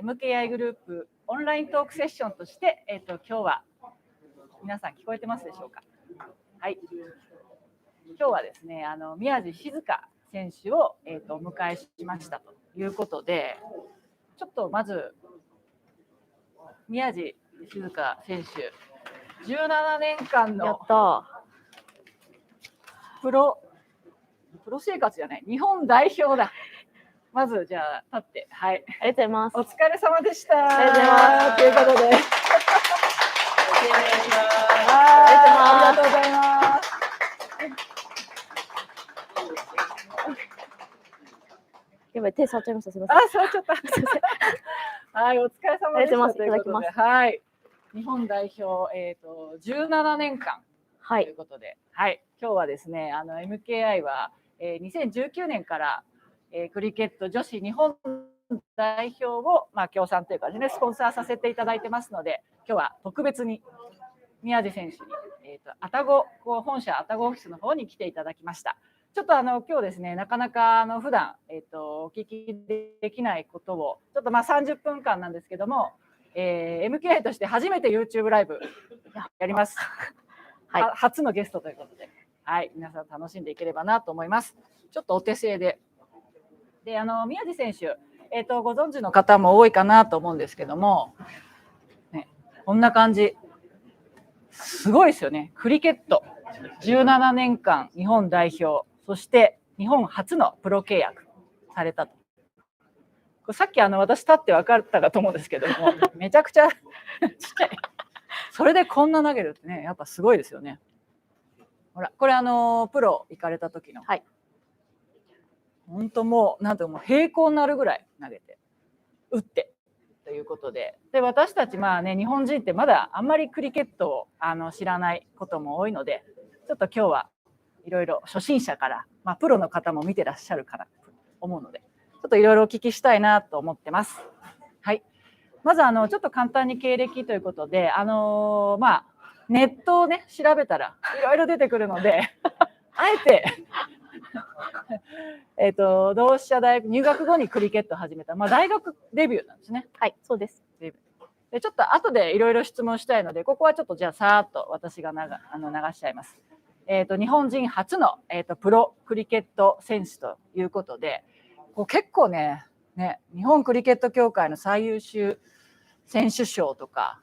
MKI グループオンライントークセッションとして、今日は皆さん聞こえてますでしょうか。はい。今日はですね、宮地静香選手を、お迎えしましたということで、ちょっとまず宮地静香選手、17年間のプロ生活じゃない、日本代表だ。まずじゃあ立って、はい。ありがとうございます。お疲れ様でした。ありがとうございます。ということで。ありがとうございます。やばい、手触っちゃいました。すみません。触っちゃった。はい、お疲れ様でした。いただきます。はい。日本代表、17年間ということで、はい。今日はですね、MKI は、2019年から、クリケット女子日本代表を、協賛というかですね、スポンサーさせていただいてますので、今日は特別に宮地選手に、愛宕本社愛宕オフィスの方に来ていただきました。ちょっと今日ですね、なかなか普段お聞きできないことをちょっと30分間なんですけども、MKI として初めて YouTube ライブやります。はい、初のゲストということで、はい、皆さん楽しんでいければなと思います。ちょっとお手製で。で、宮地選手、ご存知の方も多いかなと思うんですけども、ね、こんな感じ。すごいですよね。クリケット17年間日本代表、そして日本初のプロ契約されたと。これさっき私立って分かったかと思うんですけども、めちゃくちゃちっちゃい。それでこんな投げるってね、やっぱすごいですよね。ほら、これプロ行かれた時の。はい。本当もうなんともう平行になるぐらい投げて、打って。ということで、私たち日本人ってまだあんまりクリケットを知らないことも多いので、ちょっと今日はいろいろ初心者から、プロの方も見てらっしゃるからと思うので、ちょっといろいろお聞きしたいなと思ってます。はい。まずちょっと簡単に経歴ということで、ネットをね調べたらいろいろ出てくるので、あえて同志社大学入学後にクリケットを始めた、大学デビューなんですね。はい、そうです。でちょっと後でいろいろ質問したいので、ここはちょっとじゃあさーっと私が流しちゃいます。日本人初の、プロクリケット選手ということで、結構ね、日本クリケット協会の最優秀選手賞とか、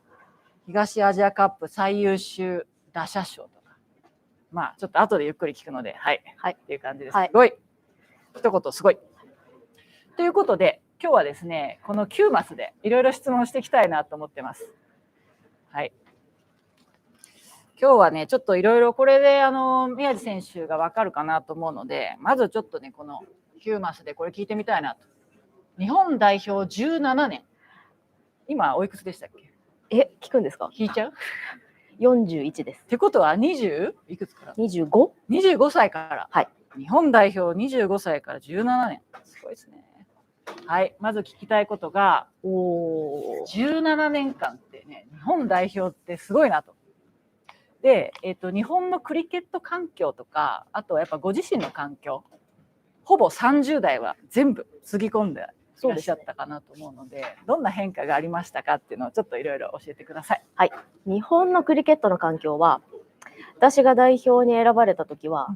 東アジアカップ最優秀打者賞とか、ちょっと後でゆっくり聞くので、はい、はい、っていう感じです。すごい。一言すごい。ということで、今日はですね、この9マスでいろいろ質問していきたいなと思ってます。はい。今日はね、ちょっといろいろこれで宮地選手がわかるかなと思うので、まずちょっとね、この9マスでこれ聞いてみたいなと。日本代表17年。今おいくつでしたっけ？聞くんですか？聞いちゃう？41です。ってことは20いくつから？ 25？ 25歳から。はい。日本代表25歳から17年。すごいですね。はい。まず聞きたいことが、17年間ってね、日本代表ってすごいなと。で、日本のクリケット環境とか、あとはやっぱご自身の環境、ほぼ30代は全部つぎ込んでいらっしゃったかなと思うので、どんな変化がありましたかっていうのをちょっといろいろ教えてください。はい。日本のクリケットの環境は、私が代表に選ばれた時は、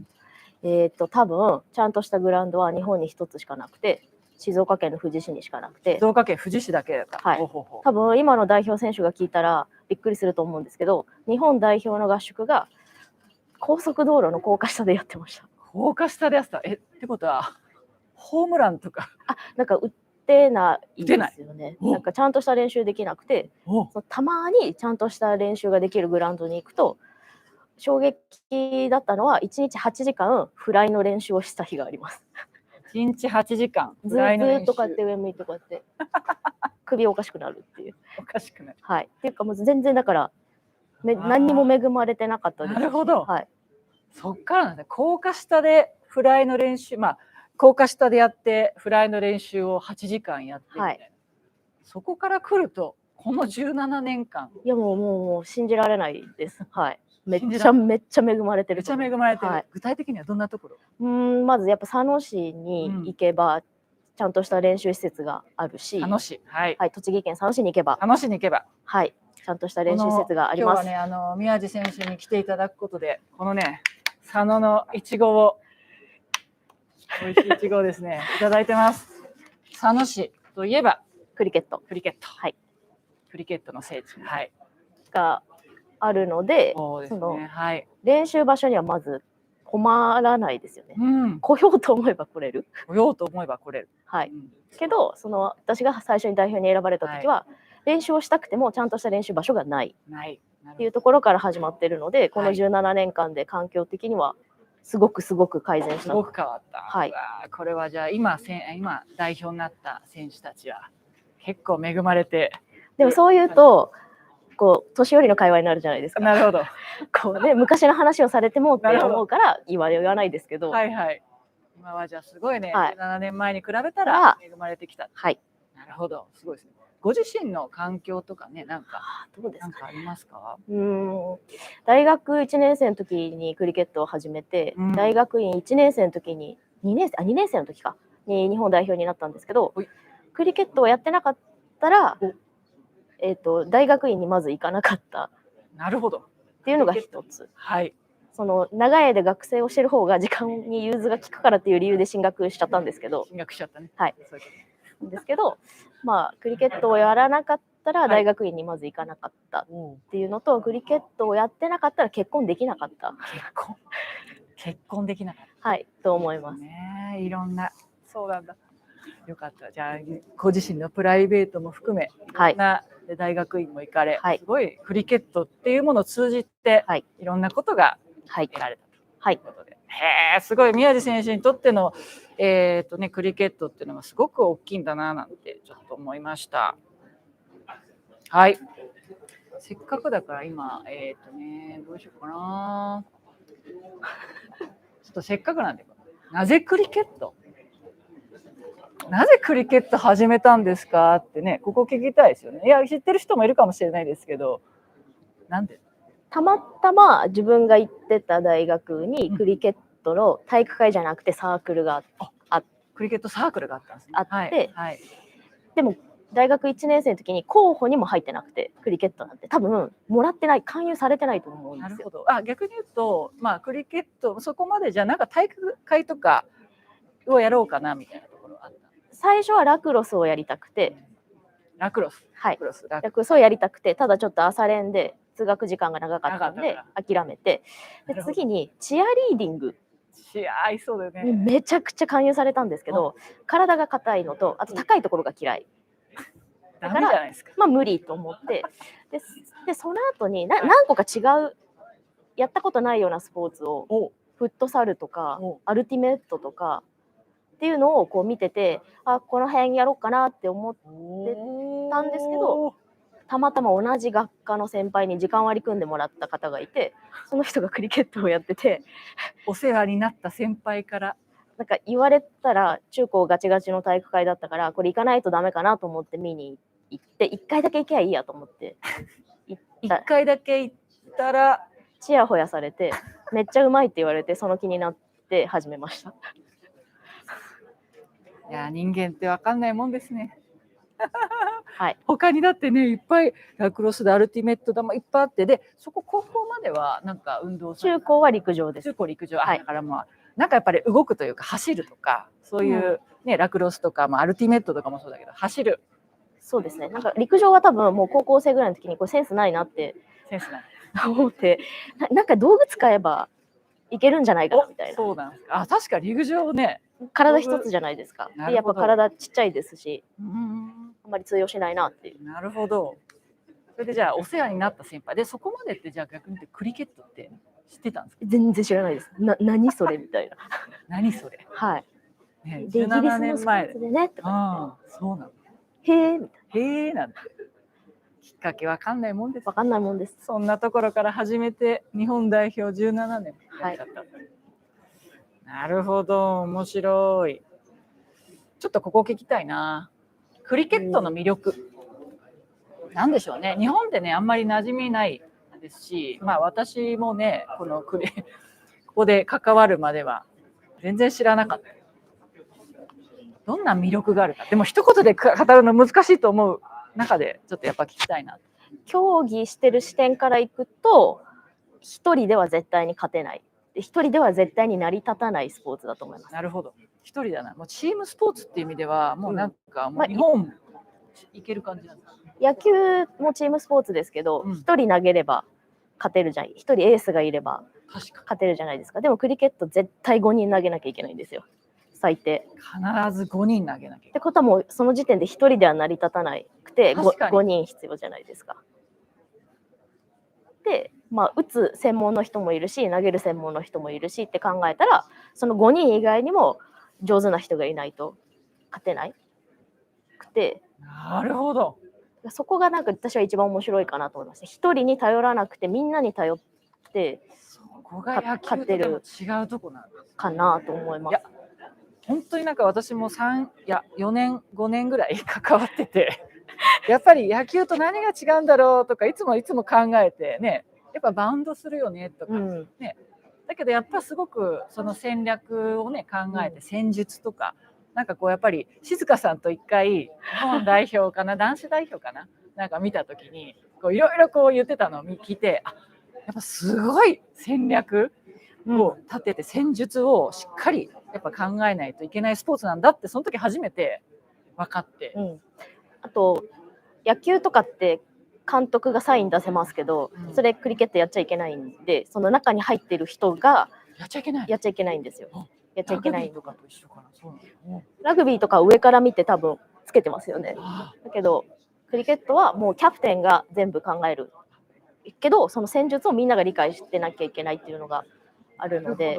多分ちゃんとしたグラウンドは日本に一つしかなくて、静岡県の富士市にしかなくて、静岡県富士市だけだった。はい。多分今の代表選手が聞いたらびっくりすると思うんですけど、日本代表の合宿が高速道路の高架下でやってました。高架下でやってた。ってことはホームランとかなんか打ってないですよね。なんかちゃんとした練習できなくて、たまにちゃんとした練習ができるグラウンドに行くと、衝撃だったのは1日8時間フライの練習をした日があります。1日8時間ずっとこうやって上向いてこうやって首おかしくなるっていう。おかしくなる。はい。っていうかもう全然だから何にも恵まれてなかったです。なるほど。はい。そっからなんですね。高架下でフライの練習、高架下でやってフライの練習を8時間やってみたいな。はい、そこから来るとこの17年間。いやもう信じられないです。はい。めっちゃ恵まれてる。めっちゃ恵まれてる。はい、具体的にはどんなところ？まずやっぱ佐野市に行けば、ちちゃんとした練習施設があるし、佐野市、はい、はい、栃木県佐野市に行けば、佐野市に行けば、はい、ちゃんとした練習施設があります。今日はね、宮地選手に来ていただくことで、このね、佐野のいちごを、美味しいいちごをですね、いただいてます。佐野市といえばクリケット、はい、クリケットの聖地、はい、があるので、そうですね、はい、練習場所にはまず困らないですよね。うん、来ようと思えば来れる。来ようと思えば来れる。はい。けど、私が最初に代表に選ばれた時は、練習をしたくてもちゃんとした練習場所がないっていうところから始まってるので、この17年間で環境的にはすごく改善した。すごく変わった。はい。これはじゃあ今代表になった選手たちは結構恵まれて。でもそう言うと、年寄りの会話になるじゃないですか。なるほど。昔の話をされてもって思うから言わないですけど。はいはい。今はじゃあすごいね、17年前に比べたら恵まれてきた。はい。なるほど、すごいですね。ご自身の環境とかね、なんかありますか？大学1年生の時にクリケットを始めて、大学院1年生の時に2年生の時かに日本代表になったんですけど、クリケットをやってなかったら、大学院にまず行かなかった。なるほど。っていうのが一つ。はい。長い間学生をしてる方が時間に融通が利くからっていう理由で進学しちゃったんですけど。進学しちゃったね。はい。ですけど、クリケットをやらなかったら大学院にまず行かなかったっていうのと、クリケットをやってなかったら結婚できなかった。結婚できなかった。はい、と思います。ね、いろんな、そうなんだ。よかった。じゃあご自身のプライベートも含め、いろんな大学院も行かれ、すごいクリケットっていうものを通じて、いろんなことが得られたということで、すごい宮地選手にとってのクリケットっていうのがすごく大きいんだななんてちょっと思いました。はい。せっかくだから今どうしようかな。ちょっとせっかくなんで、なぜクリケット始めたんですかってね、ここ聞きたいですよね。いや、知ってる人もいるかもしれないですけど、なんで？たまたま自分が行ってた大学にクリケットの体育会じゃなくてサークルがあって、クリケットサークルがあったんですね。あって、でも大学1年生の時に候補にも入ってなくて、クリケットなんて多分もらってない、勧誘されてないと思うんですよ。なるほど。逆に言うと、クリケットそこまでじゃなんか体育会とかをやろうかなみたいなところあった。最初はラクロスをやりたくて、ラクロスをやりたくて、ただちょっと朝練で通学時間が長かったんで諦めて、で次にチアリーディング合いそうだよね。めちゃくちゃ勧誘されたんですけど、体が硬いのとあと高いところが嫌いだから無理と思って、でその後に何個か違うやったことないようなスポーツをフットサルとかアルティメットとかっていうのを見てて、この辺やろうかなって思ってたんですけど、たまたま同じ学科の先輩に時間割り組んでもらった方がいて、その人がクリケットをやってて、お世話になった先輩からなんか言われたら、中高ガチガチの体育会だったから、これ行かないとダメかなと思って見に行って、1回だけ行けばいいやと思って1回だけ行ったらチヤホヤされて、めっちゃうまいって言われて、その気になって始めました。いや、人間って分かんないもんですね。はい、他にだってね、いっぱいラクロスでアルティメットだもいっぱいあって、でそこ高校まではなんか運動中高は陸上です。中高陸上、だからなんかやっぱり動くというか走るとか、そういうね、ラクロスとかアルティメットとかもそうだけど走る。そうですね。なんか陸上は多分もう高校生ぐらいの時にセンスないなって思って、なんか道具使えばいけるんじゃないかなみたいな。そうなんですか。確か陸上ね、体一つじゃないですか。でやっぱ体ちっちゃいですし、あんまり通用しないなっていう。なるほど。それでじゃあお世話になった先輩で、そこまでってじゃあ逆に言ってクリケットって知ってたんですか？全然知らないです。何それみたいな。何それ。はい。ね、17年前でね。そうなの。へえみたいな。へえなんて。きっかけわかんないもんです。わかんないもんです。そんなところから始めて日本代表17年やっちゃった。なるほど、面白い。ちょっとここ聞きたいな。クリケットの魅力。なんでしょうね。日本でね、あんまり馴染みないですし、私もね、ここで関わるまでは全然知らなかった。どんな魅力があるか。でも一言で語るの難しいと思う中でちょっとやっぱ聞きたいな。競技してる視点からいくと、一人では絶対に勝てない。一人では絶対に成り立たないスポーツだと思います。なるほど。一人だな。もうチームスポーツっていう意味ではもうなんかもう日本いける感じなんですか。野球もチームスポーツですけど、一人投げれば勝てるじゃん。一人エースがいれば勝てるじゃないですか。でもクリケット絶対5人投げなきゃいけないんですよ。最低。必ず5人投げなきゃいけない。ってことはもうその時点で1人では成り立たなくて 5人必要じゃないですか。で、打つ専門の人もいるし投げる専門の人もいるしって考えたら、その5人以外にも上手な人がいないと勝てないくて。なるほど。そこがなんか私は一番面白いかなと思います。一人に頼らなくてみんなに頼って勝てる違うとこなんですかなと思います。本当になんか私も4年5年ぐらい関わっててやっぱり野球と何が違うんだろうとかいつも考えてね、やっぱバウンドするよねとか、ね、だけどやっぱすごくその戦略をね考えて戦術とか、なんかこうやっぱり静香さんと一回日本代表かな男子代表かななんか見た時にいろいろこう言ってたのを聞いて、やっぱすごい戦略を立てて戦術をしっかりやっぱ考えないといけないスポーツなんだってその時初めて分かって、あと野球とかって監督がサイン出せますけど、それクリケットやっちゃいけないんで、その中に入ってる人がやっちゃいけないんですよ。やっちゃいけない。ラグビーとかと一緒かな。そうなの。ラグビーとか上から見て多分つけてますよね。だけどクリケットはもうキャプテンが全部考えるけど、その戦術をみんなが理解してなきゃいけないっていうのがあるので、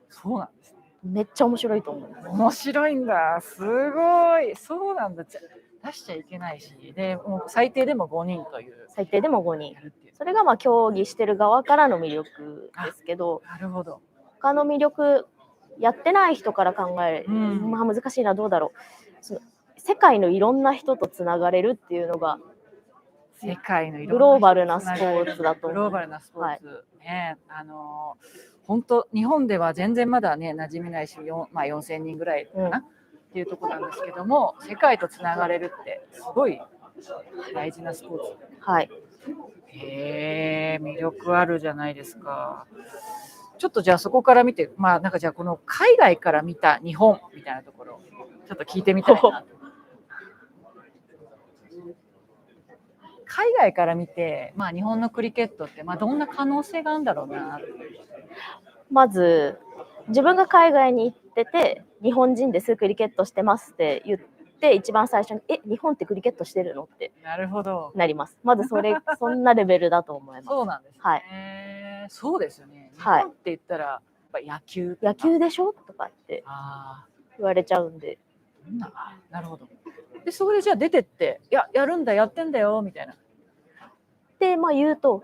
そうなんですね。めっちゃ面白いと思う。面白いんだ。すごい。そうなんだ。出しちゃいけないし、でもう最低でも5人という。最低でも5人。それが競技してる側からの魅力ですけど、なるほど。他の魅力やってない人から考える、難しいな、どうだろう。その世界のいろんな人とつながれるっていうのが世界のグローバルなスポーツだと思う。グローバルなスポーツ、ね、本当日本では全然まだね馴染めないし、4000人ぐらいかな、っていうところなんですけども、世界とつながれるってすごい大事なスポーツ。はい。魅力あるじゃないですか。ちょっとじゃあそこから見て、なんかじゃあこの海外から見た日本みたいなところちょっと聞いてみたいな。海外から見て、日本のクリケットって、どんな可能性があるんだろうな。まず自分が海外に行ってて日本人ですクリケットしてますって言って一番最初に日本ってクリケットしてるのってなります。まずそんなレベルだと思います。そうなんですね。はい、そうですよね。日本って言ったらやっぱ野球でしょとかって言われちゃうんで。なるほど。でそこでじゃあ出てってやるんだやってんだよみたいな。で言うと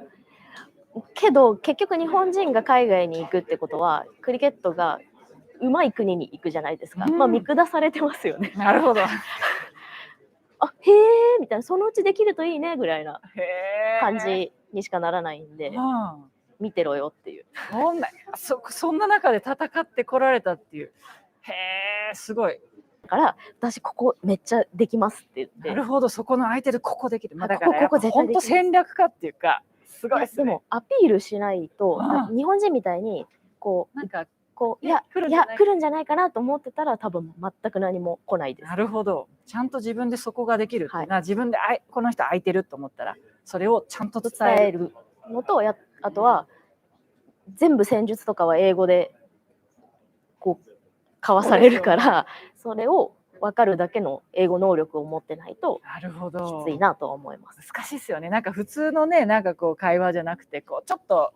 けど結局日本人が海外に行くってことはクリケットが上手い国に行くじゃないですか。見下されてますよね。なるほど。へえみたいな、そのうちできるといいねぐらいな感じにしかならないんで、見てろよっていう。そんな中で戦ってこられたっていう。すごい。だから私ここめっちゃできますって言って。なるほど、そこの相手でここできる。だから本当戦略家っていうかすごいですね。でもアピールしないと、日本人みたいにいや来るんじゃないかなと思ってたら多分全く何も来ないです。なるほど。ちゃんと自分でそこができるっていうのは、自分でこの人空いてると思ったらそれをちゃんと伝えるのと、あとは全部戦術とかは英語で交わされるから、それを分かるだけの英語能力を持ってないときついなと思います。難しいですよね。なんか普通のね、なんか会話じゃなくてちょっと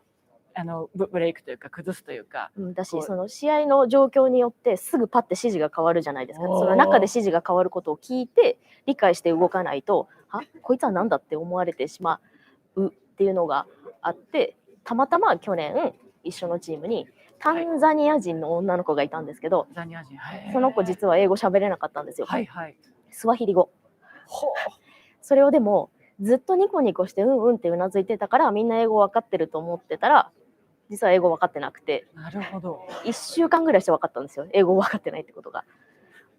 ブレイクというか崩すというか、だしその試合の状況によってすぐパッて指示が変わるじゃないですか。その中で指示が変わることを聞いて理解して動かないと、こいつは何だって思われてしまうっていうのがあって、たまたま去年一緒のチームにタンザニア人の女の子がいたんですけど、その子実は英語喋れなかったんですよ。スワヒリ語。それをでもずっとニコニコしてうんうんってうなずいてたからみんな英語分かってると思ってたら、実は英語分かってなくて。なるほど。1週間ぐらいして分かったんですよ、英語分かってないってことが。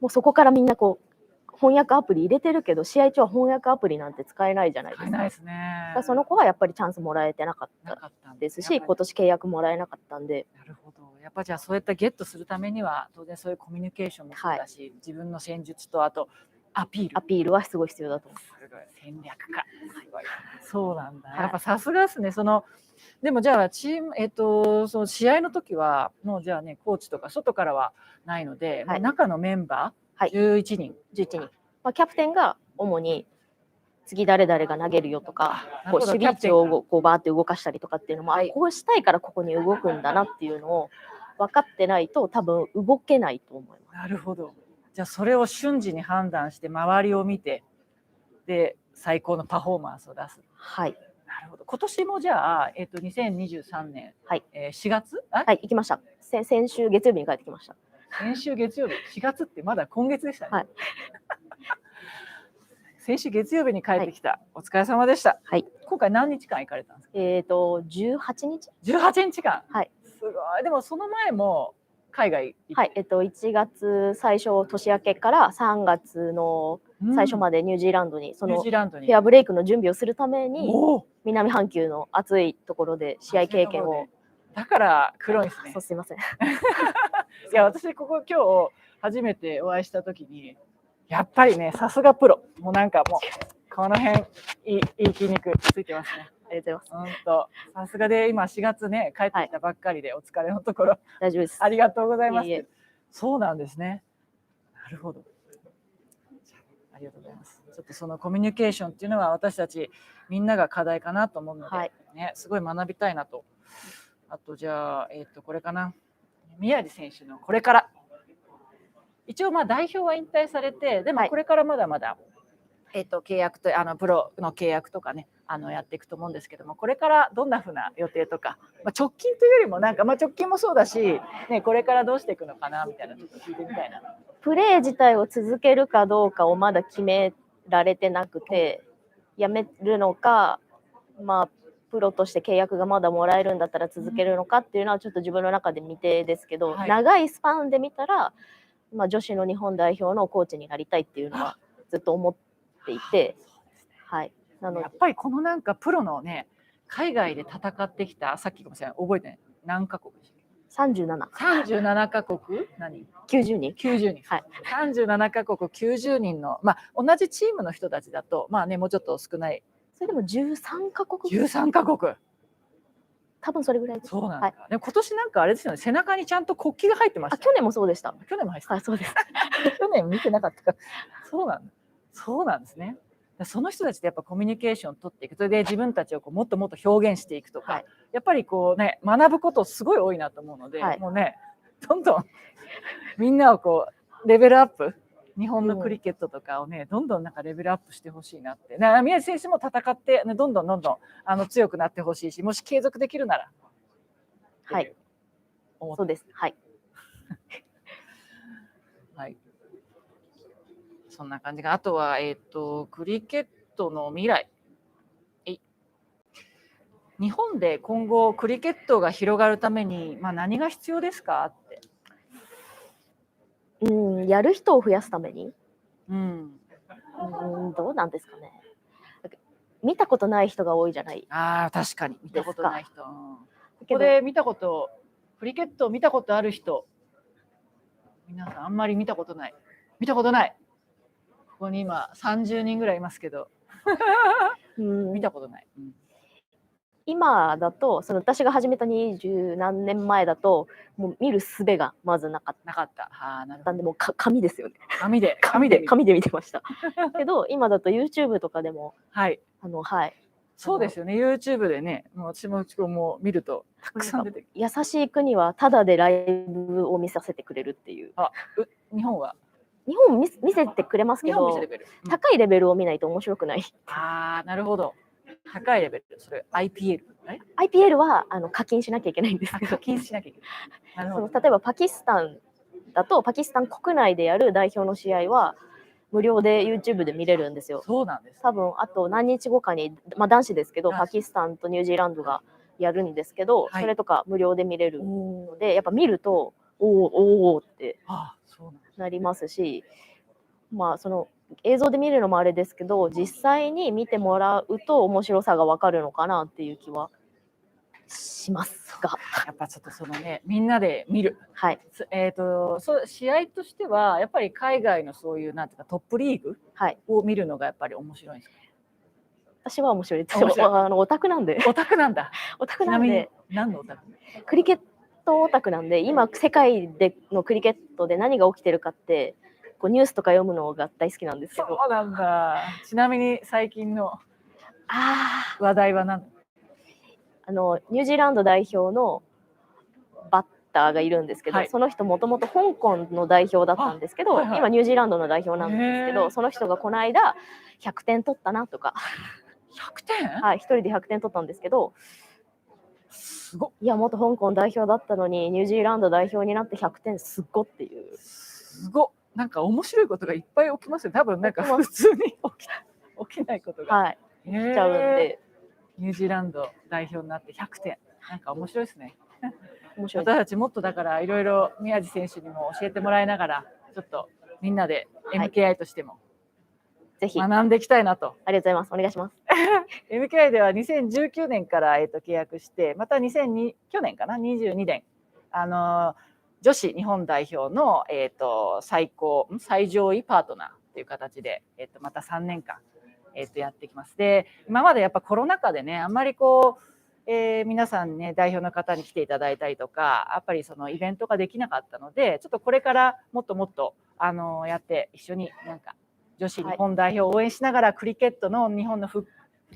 もうそこからみんなこう翻訳アプリ入れてるけど、試合中は翻訳アプリなんて使えないじゃないですか。使えないですね。だからその子はやっぱりチャンスもらえてなかったですし、今年契約もらえなかったんで。なるほど。やっぱじゃあそういったゲットするためには当然そういうコミュニケーションもそうだし、自分の戦術とあとアピールはすごい必要だと思う。すごい戦略家。すごい。そうなんだ。やっぱさすがですね。でもじゃあチームその試合の時はもうじゃあねコーチとか外からはないので、中のメンバー11人。11人。まあキャプテンが主に次誰々が投げるよとか、こう守備位置をこうバーって動かしたりとかっていうのも、こうしたいからここに動くんだなっていうのを分かってないと多分動けないと思います。なるほど。じゃあそれを瞬時に判断して周りを見てで最高のパフォーマンスを出す。はい。なるほど。今年もじゃあ2023年4月？はい、行きました。先週月曜日に帰ってきました。先週月曜日、4月ってまだ今月でしたね。はい。先週月曜日に帰ってきた。お疲れ様でした。はい。今回何日間行かれたんですか？18日。18日間。はい。すごい。でもその前も海外行って。はい。1月最初年明けから3月の最初までニュージーランドにそのフェアブレイクの準備をするために南半球の暑いところで試合経験を。だから黒いですね。そう、すいません。いや私ここ今日初めてお会いした時にやっぱりねさすがプロ。もうなんかもうこの辺いい筋肉ついてますね。ありがとうございます。本当さすがで今4月ね帰ってきたばっかりでお疲れのところ。大丈夫です。ありがとうございます。そうなんですね。なるほど。ありがとうございます。ちょっとそのコミュニケーションっていうのは私たちみんなが課題かなと思うので、ね、すごい学びたいなと。あとじゃあこれかな。宮地選手のこれから。一応まあ代表は引退されて、でもこれからまだまだ、契約とプロの契約とかねやっていくと思うんですけども、これからどんなふうな予定とか、直近というよりもなんか直近もそうだし、ね、これからどうしていくのかなみたいなちょっと聞いてみたいな。プレー自体を続けるかどうかをまだ決められてなくて、やめるのか、まあプロとして契約がまだもらえるんだったら続けるのかっていうのはちょっと自分の中で未定ですけど、長いスパンで見たら、まあ、女子の日本代表のコーチになりたいっていうのはずっと思っていて、はい。なのでやっぱりこのなんかプロのね海外で戦ってきたさっきかもしれない覚えてない何カ国でしたっけ？37カ国何？90人。90人。はい。37カ国90人のまあ同じチームの人たちだとまあねもうちょっと少ない。それでも13カ国。13カ国。多分それぐらいです。そうなんですか。で今年なんかあれですよね、背中にちゃんと国旗が入ってました。去年もそうでした。去年も入ってた。はい、そうです。去年見てなかったから。そうなんですね。その人たちでやっぱコミュニケーションを取っていく。それで自分たちをこうもっともっと表現していくとか、やっぱりこうね学ぶことすごい多いなと思うので、もうねどんどんみんなをこうレベルアップ。日本のクリケットとかをね、どんどんなんかレベルアップしてほしいなって。宮地選手も戦って、ね、どんどん強くなってほしいし、もし継続できるなら。はい。そうです。はい。はい。そんな感じが。あとはクリケットの未来。日本で今後クリケットが広がるために、まあ、何が必要ですかって。やる人を増やすために、どうなんですかね。見たことない人が多いじゃない。確かに見たことない人。ここでクリケットを見たことある人、皆さんあんまり見たことない。ここに今30人ぐらいいますけど、見たことない。今だと私が始めた20何年前だともう見る術がまずなかった。なんでもう紙ですよね。紙で見てました。けど今だと YouTube とかでもそうですよね。YouTube でね、もう私も見るとたくさん出てくる。優しい国はタダでライブを見させてくれるっていう。日本見せてくれますけど、高いレベルを見ないと面白くない。なるほど。高いレベル。それ IPL は課金しなきゃいけないんですけど。課金しなきゃいけない。例えばパキスタンだとパキスタン国内でやる代表の試合は無料で YouTube で見れるんですよ。そうなんです。多分あと何日後かに、まあ、男子ですけどパキスタンとニュージーランドがやるんですけど、それとか無料で見れるのでやっぱ見るとおーって。そうなんです。なりますし、まあその映像で見るのもあれですけど、実際に見てもらうと面白さがわかるのかなっていう気はしますが、やっぱちょっとそのね、みんなで見る、はい、そう試合としてはやっぱり海外のそういうなんていうかトップリーグはい、を見るのがやっぱり面白いんですか？私は面白いですよ。面白いオタクなんで、オタクなんだ。オタクちなんみになで、何のオタク？クリケットオタクなんで、今世界でのクリケットで何が起きてるかってこうニュースとか読むのが大好きなんですけど。そうなんだ。ちなみに最近の話題は何？ニュージーランド代表のバッターがいるんですけど、はい、その人もともと香港の代表だったんですけど、はいはい、今ニュージーランドの代表なんですけど、その人がこの間100点取ったなとか。100点？はい、1人で100点取ったんですけど、すごっ。いや元香港代表だったのにニュージーランド代表になって100点すっごっていう。すごっ。なんか面白いことがいっぱい起きますよ。多分なんか普通に起きないことが、はい、起きちゃうんで。ニュージーランド代表になって100点。なんか面白いですね。面白い。私たちもっとだからいろいろ宮地選手にも教えてもらいながら、ちょっとみんなで MKI としてもぜひ学んでいきたいなと。ありがとうございます。お願いします。MKI では2019年から契約して、また2002去年かな、22年女子日本代表の最上位パートナーっていう形でまた3年間やってきます。で、今までやっぱコロナ禍でね、あんまりこう皆さんね代表の方に来ていただいたりとか、やっぱりそのイベントができなかったので、ちょっとこれからもっともっとやって一緒になんか女子日本代表を応援しながら、クリケットの日本の普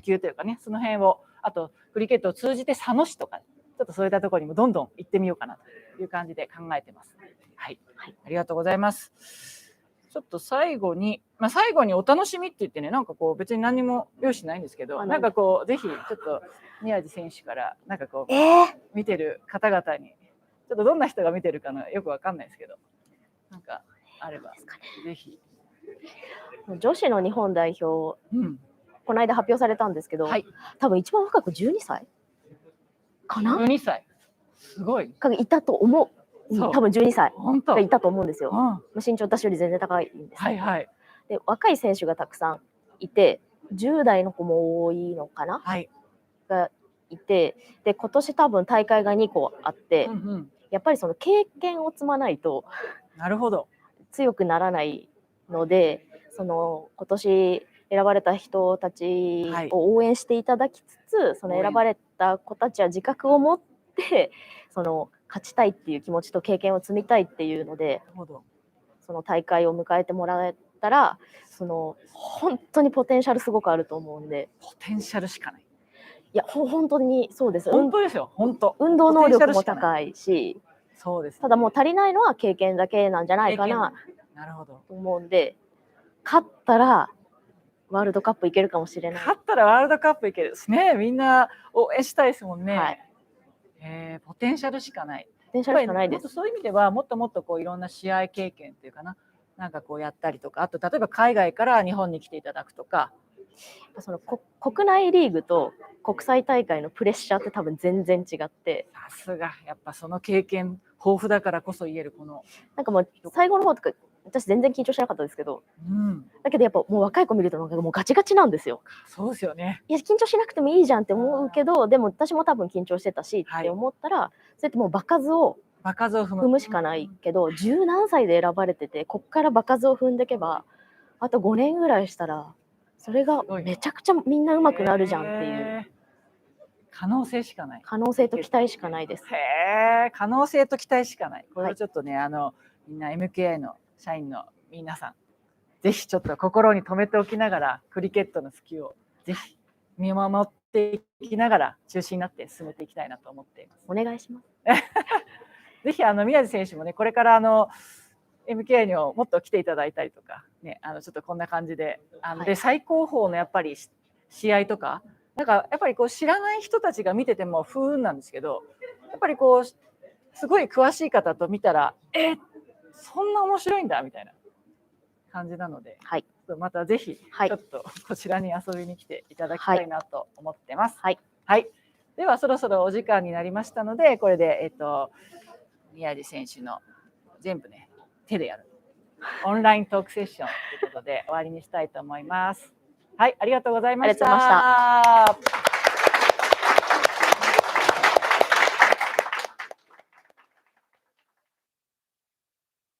及というかね、その辺を、あとクリケットを通じて佐野市とか、ちょっとそういったところにもどんどん行ってみようかなという感じで考えてます。はい、はい、ありがとうございます。ちょっと最後にお楽しみって言ってね、なんかこう別に何も用意しないんですけど、なんかこうぜひちょっと宮地選手からなんかこう、見てる方々にちょっとどんな人が見てるかのよくわかんないですけど、なんかあればぜひ。女子の日本代表、この間発表されたんですけど、多分一番若く12歳かな。12歳すごいいたと思う。多分12歳がいたと思うんですよ。身長私より全然高いんですけど、で若い選手がたくさんいて、10代の子も多いのかな、がいて、で今年多分大会が2個あって、やっぱりその経験を積まないと強くならないので、その今年選ばれた人たちを応援していただきつつ、その選ばれた子たちは自覚を持ってその勝ちたいっていう気持ちと経験を積みたいっていうので、その大会を迎えてもらえたら、その本当にポテンシャルすごくあると思うんで。ポテンシャルしかない。いや本当にそうです。本当ですよ。本当。運動能力も高いし、そうです。ただもう足りないのは経験だけなんじゃないかなと思うんで、勝ったらワールドカップいけるかもしれない。勝ったらワールドカップいけるですね。みんな応援したいですもんね。ポテンシャルしかない。ポテンシャルしかないです。そういう意味ではもっともっとこういろんな試合経験っていうかな、なんかこうやったりとか、あと例えば海外から日本に来ていただくとか。その国内リーグと国際大会のプレッシャーって多分全然違って、さすがやっぱその経験豊富だからこそ言えるこのなんかもう最後の方とか私全然緊張しなかったですけど、だけどやっぱもう若い子見るとなんかもうガチガチなんですよ。そうですよね。いや緊張しなくてもいいじゃんって思うけど、でも私も多分緊張してたしって思ったら、そうやってもう場数を踏むしかないけど、10何歳で選ばれてて、こっから場数を踏んでいけばあと5年ぐらいしたらそれがめちゃくちゃみんな上手くなるじゃんっていう。可能性しかない。可能性と期待しかないです。可能性と期待しかない。これをちょっとね、みんな MKI の社員の皆さん、ぜひちょっと心に留めておきながら、クリケットの普及をぜひ見守っていきながら中心になって進めていきたいなと思っています。お願いします。ぜひ宮地選手もね、これからMKI にももっと来ていただいたりとか、ね、ちょっとこんな感じで、で最高峰のやっぱり試合とか、なんかやっぱりこう知らない人たちが見てても不運なんですけど、やっぱりこうすごい詳しい方と見たら、そんな面白いんだみたいな感じなので、またぜひちょっとこちらに遊びに来ていただきたいなと思ってます。ではそろそろお時間になりましたので、これで宮地選手の全部ね手でやるオンライントークセッションということで終わりにしたいと思います。はい、ありがとうございました。ありがとうございました。